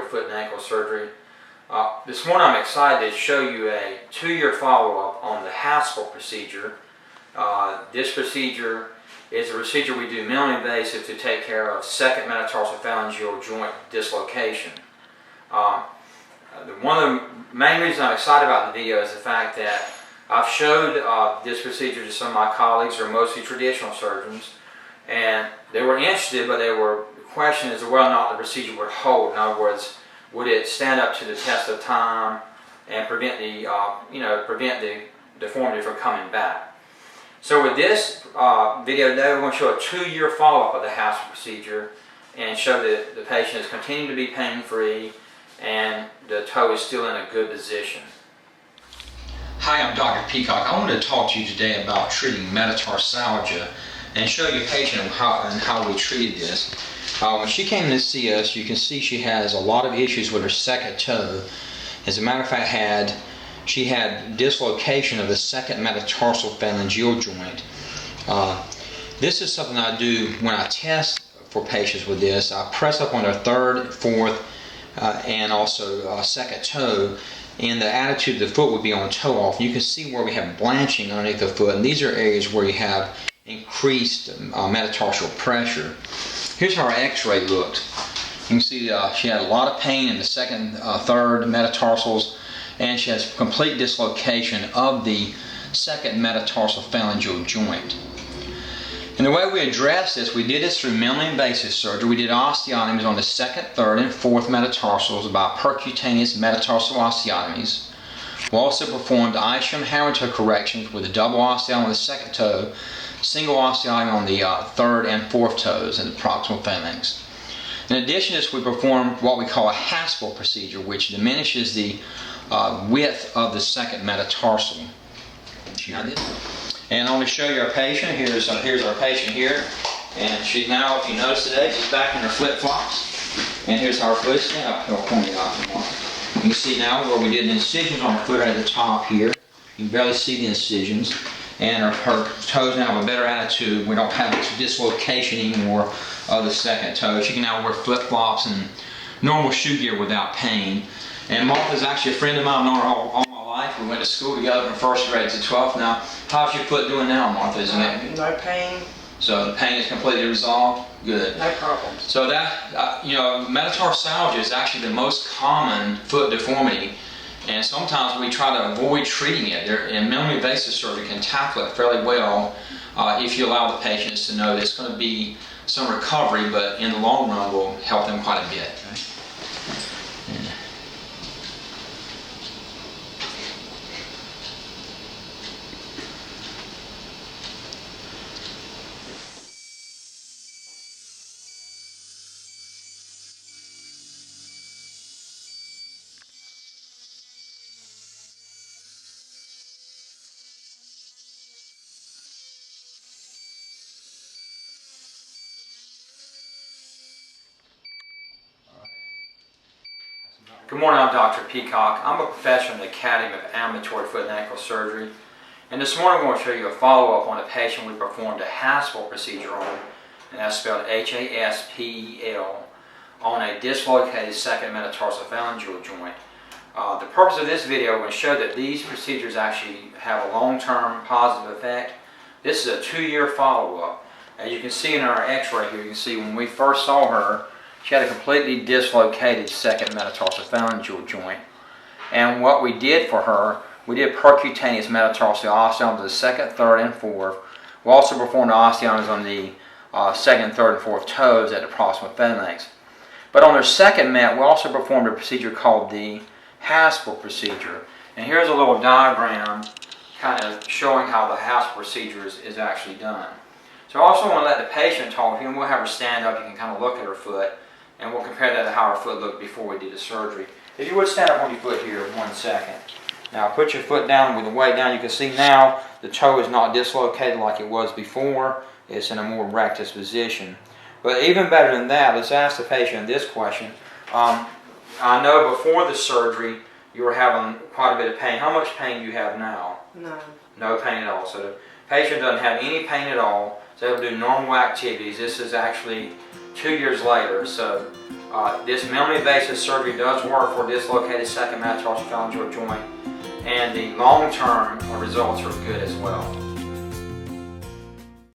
inflammatory foot and ankle surgery. This morning I'm excited to show you a 2-year follow-up on the Haspel procedure. This procedure is a procedure we do minimally invasive to take care of second metatarsophalangeal joint dislocation. One of the main reasons I'm excited about the video is the fact that I've showed this procedure to some of my colleagues who are mostly traditional surgeons, and they were interested, but they were questioning as to whether or not the procedure would hold. In other words, would it stand up to the test of time and prevent the deformity from coming back. So with this video today, we're going to show a 2-year follow-up of the Haspel procedure and show that the patient is continuing to be pain-free and the toe is still in a good position. Hi, I'm Dr. Peacock. I wanted to talk to you today about treating metatarsalgia and show you a patient how we treated this. When she came to see us, you can see she has a lot of issues with her second toe. As a matter of fact, she had dislocation of the second metatarsal phalangeal joint. This is something I do when I test for patients with this. I press up on their third, fourth, and also second toe, and the attitude of the foot would be on toe off. You can see where we have blanching underneath the foot, and these are areas where you have increased metatarsal pressure. Here's how our x-ray looked. You can see she had a lot of pain in the second, third metatarsals, and she has complete dislocation of the second metatarsal phalangeal joint. And the way we addressed this, we did this through minimally invasive surgery. We did osteotomies on the second, third, and fourth metatarsals by percutaneous metatarsal osteotomies. We also performed ischium hammer toe corrections with a double osteotomy on the second toe, single osteotomy on the third and fourth toes and the proximal phalanx. In addition to this, we performed what we call a Haspel procedure, which diminishes the width of the second metatarsal. And I want to show you our patient. Here's our patient here, and she's now, if you notice today, she's back in her flip-flops. And here's how her foot is now. I'll point it out tomorrow. You can see now where we did the incisions on her foot at the top here. You can barely see the incisions. And her toes now have a better attitude. We don't have this dislocation anymore of the second toe. She can now wear flip-flops and normal shoe gear without pain. And Martha's actually a friend of mine. I've known her all my life. We went to school together from 1st grade to 12th. Now, how's your foot doing now, Martha? Isn't it? No pain. So the pain is completely resolved? Good. No problems. So that, metatarsalgia is actually the most common foot deformity. And sometimes we try to avoid treating it. And minimally invasive surgery can tackle it fairly well if you allow the patients to know that it's going to be some recovery, but in the long run will help them quite a bit. Okay? Good morning, I'm Dr. Peacock. I'm a professor in the Academy of Ambulatory Foot and Ankle Surgery. And this morning I'm going to show you a follow-up on a patient we performed a Haspel procedure on, and that's spelled H-A-S-P-E-L, on a dislocated second metatarsophalangeal joint. The purpose of this video is going to show that these procedures actually have a long-term positive effect. This is a 2-year follow-up. As you can see in our x-ray here, you can see when we first saw her, she had a completely dislocated second metatarsophalangeal joint. And what we did for her, we did percutaneous metatarsal osteotomies of the second, third, and fourth. We also performed osteotomies on the second, third, and fourth toes at the proximal phalanx. But on her second met, we also performed a procedure called the Haspel procedure. And here's a little diagram kind of showing how the Haspel procedure is actually done. So I also want to let the patient talk to you, and we'll have her stand up. You can kind of look at her foot, and we'll compare that to how her foot looked before we did the surgery. If you would stand up on your foot here 1 second. Now put your foot down with the weight down. You can see now the toe is not dislocated like it was before. It's in a more rectus position. But even better than that, let's ask the patient this question. I know before the surgery you were having quite a bit of pain. How much pain do you have now? No. No pain at all. So the patient doesn't have any pain at all. So able to do normal activities. This is actually 2 years later. So this minimally invasive surgery does work for dislocated second metatarsophalangeal joint, and the long-term results are good as well.